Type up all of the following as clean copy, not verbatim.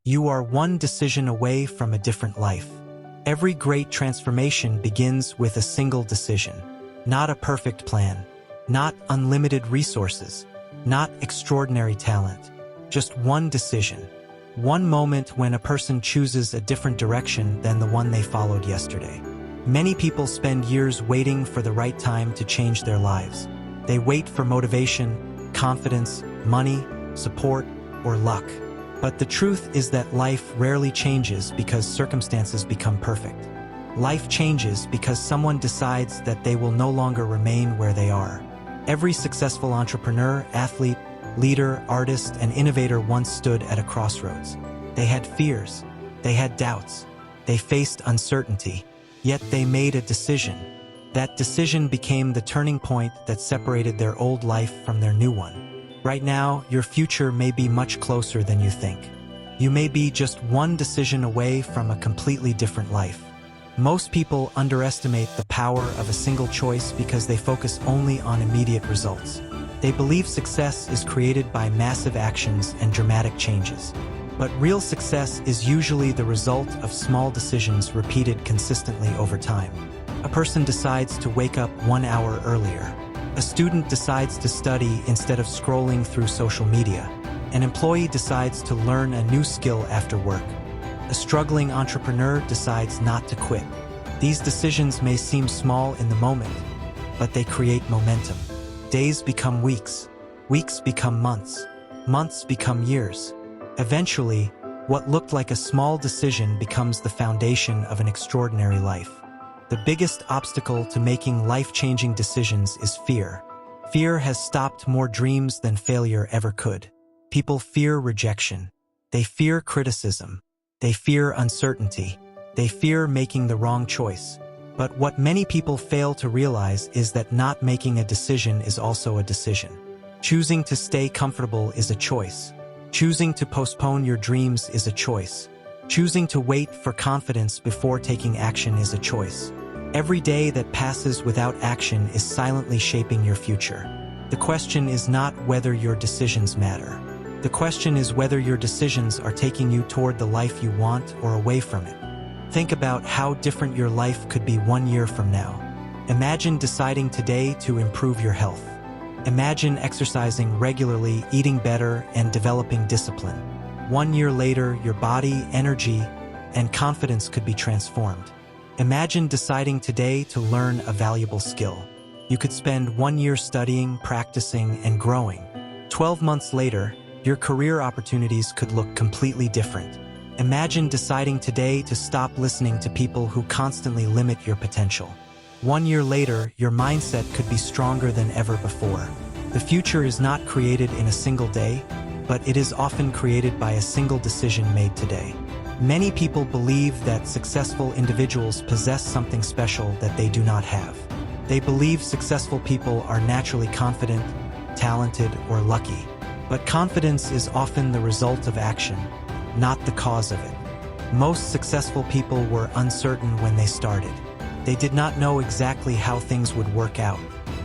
You are one decision away from a different life. Every great transformation begins with a single decision. Not a perfect plan, not unlimited resources, not extraordinary talent. Just one decision. One moment when a person chooses a different direction than the one they followed yesterday. Many people spend years waiting for the right time to change their lives. They wait for motivation, confidence, money, support, or luck. But the truth is that life rarely changes because circumstances become perfect. Life changes because someone decides that they will no longer remain where they are. Every successful entrepreneur, athlete, leader, artist, and innovator once stood at a crossroads. They had fears, they had doubts, they faced uncertainty, yet they made a decision. That decision became the turning point that separated their old life from their new one. Right now, your future may be much closer than you think. You may be just one decision away from a completely different life. Most people underestimate the power of a single choice because they focus only on immediate results. They believe success is created by massive actions and dramatic changes. But real success is usually the result of small decisions repeated consistently over time. A person decides to wake up 1 hour earlier. A student decides to study instead of scrolling through social media. An employee decides to learn a new skill after work. A struggling entrepreneur decides not to quit. These decisions may seem small in the moment, but they create momentum. Days become weeks, weeks become months, months become years. Eventually, what looked like a small decision becomes the foundation of an extraordinary life. The biggest obstacle to making life-changing decisions is fear. Fear has stopped more dreams than failure ever could. People fear rejection. They fear criticism. They fear uncertainty. They fear making the wrong choice. But what many people fail to realize is that not making a decision is also a decision. Choosing to stay comfortable is a choice. Choosing to postpone your dreams is a choice. Choosing to wait for confidence before taking action is a choice. Every day that passes without action is silently shaping your future. The question is not whether your decisions matter. The question is whether your decisions are taking you toward the life you want or away from it. Think about how different your life could be 1 year from now. Imagine deciding today to improve your health. Imagine exercising regularly, eating better, and developing discipline. 1 year later, your body, energy, and confidence could be transformed. Imagine deciding today to learn a valuable skill. You could spend 1 year studying, practicing, and growing. 12 months later, your career opportunities could look completely different. Imagine deciding today to stop listening to people who constantly limit your potential. 1 year later, your mindset could be stronger than ever before. The future is not created in a single day, but it is often created by a single decision made today. Many people believe that successful individuals possess something special that they do not have. They believe successful people are naturally confident, talented, or lucky. But confidence is often the result of action, not the cause of it. Most successful people were uncertain when they started. They did not know exactly how things would work out.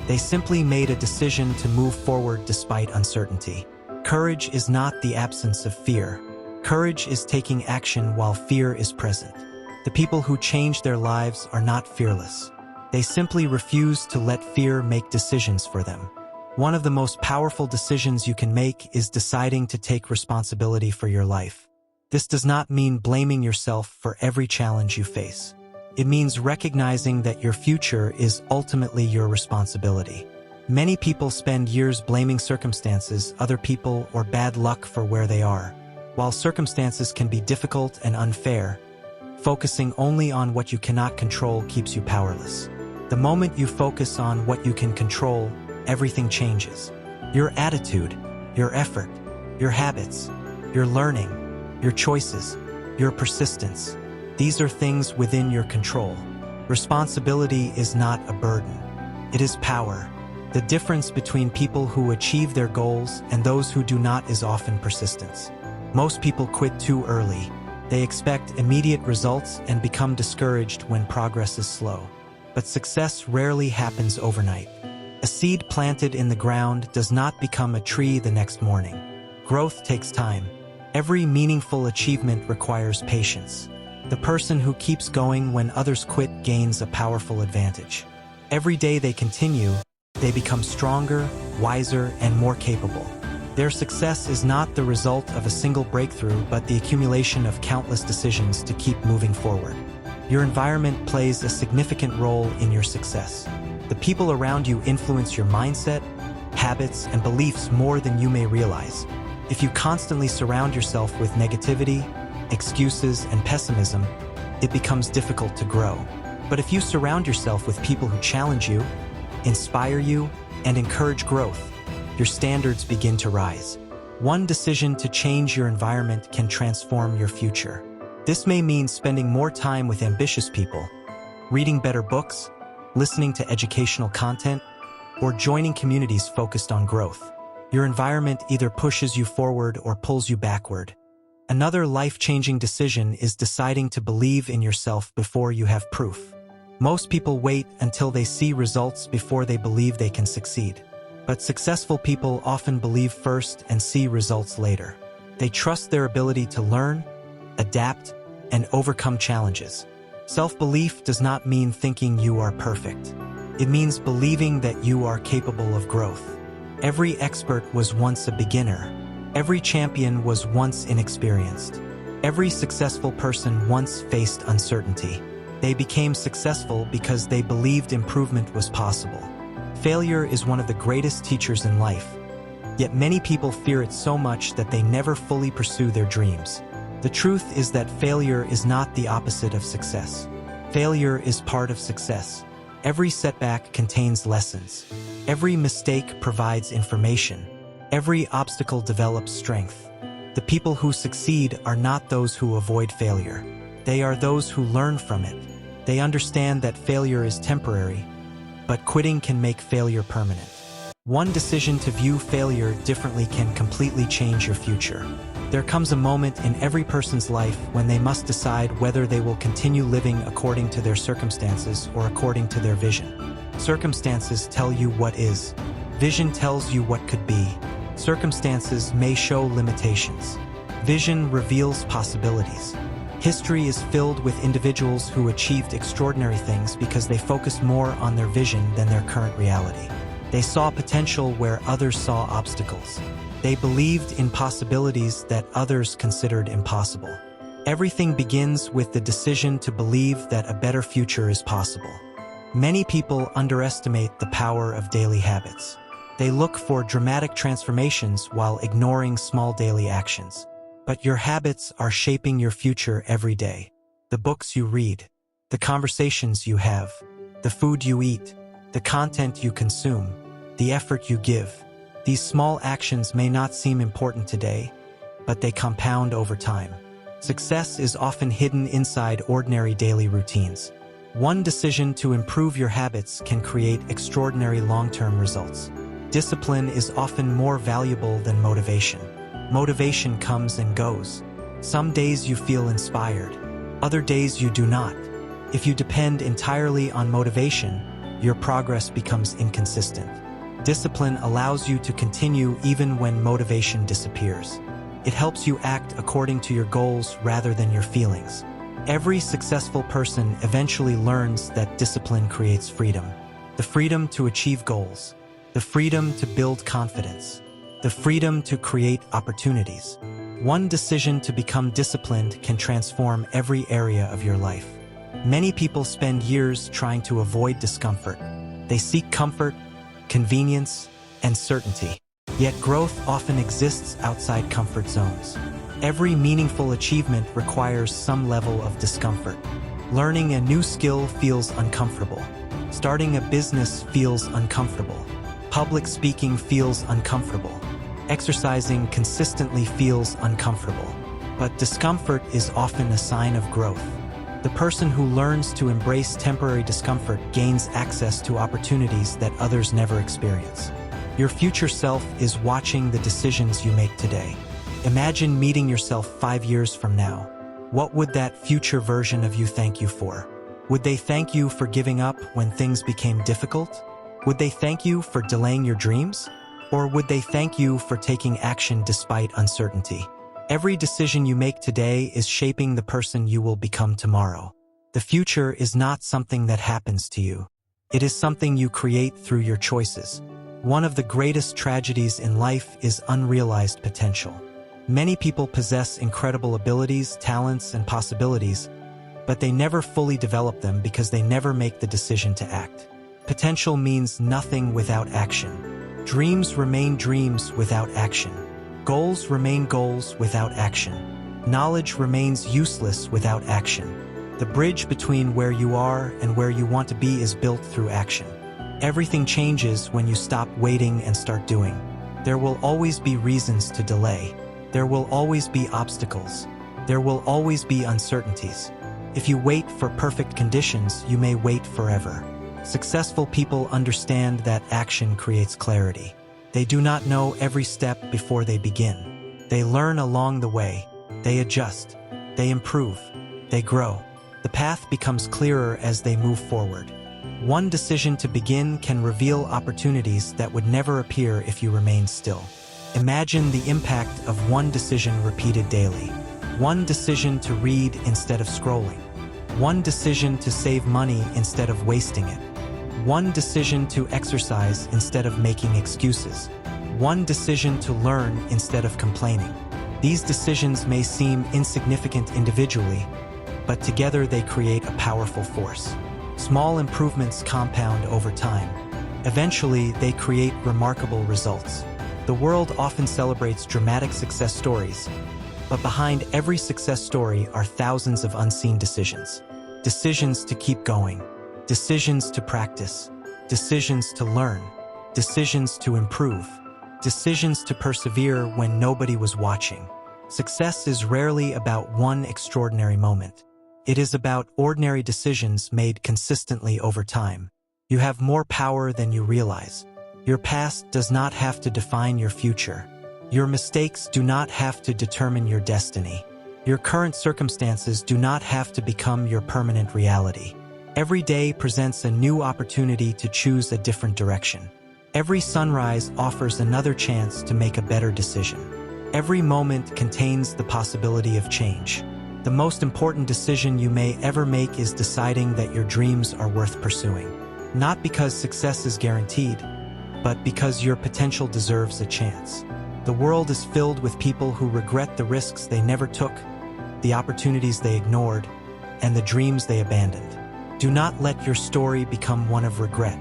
They simply made a decision to move forward despite uncertainty. Courage is not the absence of fear. Courage is taking action while fear is present. The people who change their lives are not fearless. They simply refuse to let fear make decisions for them. One of the most powerful decisions you can make is deciding to take responsibility for your life. This does not mean blaming yourself for every challenge you face. It means recognizing that your future is ultimately your responsibility. Many people spend years blaming circumstances, other people, or bad luck for where they are. While circumstances can be difficult and unfair, focusing only on what you cannot control keeps you powerless. The moment you focus on what you can control, everything changes. Your attitude, your effort, your habits, your learning, your choices, your persistence. These are things within your control. Responsibility is not a burden. It is power. The difference between people who achieve their goals and those who do not is often persistence. Most people quit too early. They expect immediate results and become discouraged when progress is slow. But success rarely happens overnight. A seed planted in the ground does not become a tree the next morning. Growth takes time. Every meaningful achievement requires patience. The person who keeps going when others quit gains a powerful advantage. Every day they continue, they become stronger, wiser, and more capable. Their success is not the result of a single breakthrough, but the accumulation of countless decisions to keep moving forward. Your environment plays a significant role in your success. The people around you influence your mindset, habits, and beliefs more than you may realize. If you constantly surround yourself with negativity, excuses, and pessimism, it becomes difficult to grow. But if you surround yourself with people who challenge you, inspire you, and encourage growth, your standards begin to rise. One decision to change your environment can transform your future. This may mean spending more time with ambitious people, reading better books, listening to educational content, or joining communities focused on growth. Your environment either pushes you forward or pulls you backward. Another life-changing decision is deciding to believe in yourself before you have proof. Most people wait until they see results before they believe they can succeed. But successful people often believe first and see results later. They trust their ability to learn, adapt, and overcome challenges. Self-belief does not mean thinking you are perfect. It means believing that you are capable of growth. Every expert was once a beginner. Every champion was once inexperienced. Every successful person once faced uncertainty. They became successful because they believed improvement was possible. Failure is one of the greatest teachers in life. Yet many people fear it so much that they never fully pursue their dreams. The truth is that failure is not the opposite of success. Failure is part of success. Every setback contains lessons. Every mistake provides information. Every obstacle develops strength. The people who succeed are not those who avoid failure. They are those who learn from it. They understand that failure is temporary, but quitting can make failure permanent. One decision to view failure differently can completely change your future. There comes a moment in every person's life when they must decide whether they will continue living according to their circumstances or according to their vision. Circumstances tell you what is. Vision tells you what could be. Circumstances may show limitations. Vision reveals possibilities. History is filled with individuals who achieved extraordinary things because they focused more on their vision than their current reality. They saw potential where others saw obstacles. They believed in possibilities that others considered impossible. Everything begins with the decision to believe that a better future is possible. Many people underestimate the power of daily habits. They look for dramatic transformations while ignoring small daily actions. But your habits are shaping your future every day. The books you read, the conversations you have, the food you eat, the content you consume, the effort you give. These small actions may not seem important today, but they compound over time. Success is often hidden inside ordinary daily routines. One decision to improve your habits can create extraordinary long-term results. Discipline is often more valuable than motivation. Motivation comes and goes. Some days you feel inspired, other days you do not. If you depend entirely on motivation, your progress becomes inconsistent. Discipline allows you to continue even when motivation disappears. It helps you act according to your goals rather than your feelings. Every successful person eventually learns that discipline creates freedom. The freedom to achieve goals, the freedom to build confidence, the freedom to create opportunities. One decision to become disciplined can transform every area of your life. Many people spend years trying to avoid discomfort. They seek comfort, convenience, and certainty. Yet growth often exists outside comfort zones. Every meaningful achievement requires some level of discomfort. Learning a new skill feels uncomfortable. Starting a business feels uncomfortable. Public speaking feels uncomfortable. Exercising consistently feels uncomfortable. But discomfort is often a sign of growth. The person who learns to embrace temporary discomfort gains access to opportunities that others never experience. Your future self is watching the decisions you make today. Imagine meeting yourself 5 years from now. What would that future version of you thank you for? Would they thank you for giving up when things became difficult? Would they thank you for delaying your dreams? Or would they thank you for taking action despite uncertainty? Every decision you make today is shaping the person you will become tomorrow. The future is not something that happens to you. It is something you create through your choices. One of the greatest tragedies in life is unrealized potential. Many people possess incredible abilities, talents, and possibilities, but they never fully develop them because they never make the decision to act. Potential means nothing without action. Dreams remain dreams without action. Goals remain goals without action. Knowledge remains useless without action. The bridge between where you are and where you want to be is built through action. Everything changes when you stop waiting and start doing. There will always be reasons to delay. There will always be obstacles. There will always be uncertainties. If you wait for perfect conditions, you may wait forever. Successful people understand that action creates clarity. They do not know every step before they begin. They learn along the way. They adjust. They improve. They grow. The path becomes clearer as they move forward. One decision to begin can reveal opportunities that would never appear if you remained still. Imagine the impact of one decision repeated daily. One decision to read instead of scrolling. One decision to save money instead of wasting it. One decision to exercise instead of making excuses. One decision to learn instead of complaining. These decisions may seem insignificant individually, but together they create a powerful force. Small improvements compound over time. Eventually, they create remarkable results. The world often celebrates dramatic success stories, but behind every success story are thousands of unseen decisions. Decisions to keep going. Decisions to practice. Decisions to learn. Decisions to improve. Decisions to persevere when nobody was watching. Success is rarely about one extraordinary moment. It is about ordinary decisions made consistently over time. You have more power than you realize. Your past does not have to define your future. Your mistakes do not have to determine your destiny. Your current circumstances do not have to become your permanent reality. Every day presents a new opportunity to choose a different direction. Every sunrise offers another chance to make a better decision. Every moment contains the possibility of change. The most important decision you may ever make is deciding that your dreams are worth pursuing. Not because success is guaranteed, but because your potential deserves a chance. The world is filled with people who regret the risks they never took, the opportunities they ignored, and the dreams they abandoned. Do not let your story become one of regret.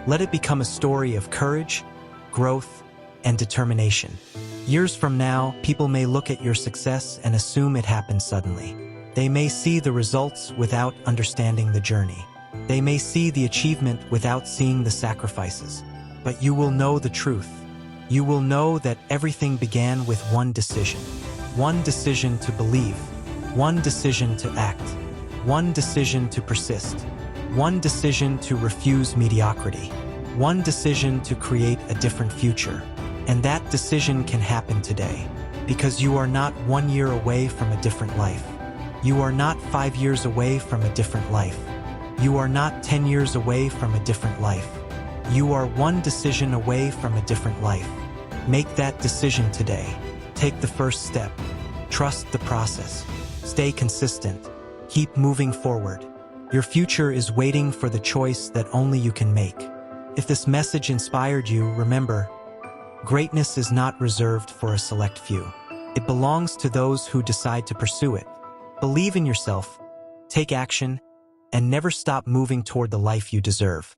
Let it become a story of courage, growth, and determination. Years from now, people may look at your success and assume it happened suddenly. They may see the results without understanding the journey. They may see the achievement without seeing the sacrifices. But you will know the truth. You will know that everything began with one decision. One decision to believe. One decision to act. One decision to persist. One decision to refuse mediocrity. One decision to create a different future. And that decision can happen today, because you are not 1 year away from a different life. You are not 5 years away from a different life. You are not 10 years away from a different life. You are one decision away from a different life. Make that decision today. Take the first step. Trust the process. Stay consistent. Keep moving forward. Your future is waiting for the choice that only you can make. If this message inspired you, remember, greatness is not reserved for a select few. It belongs to those who decide to pursue it. Believe in yourself, take action, and never stop moving toward the life you deserve.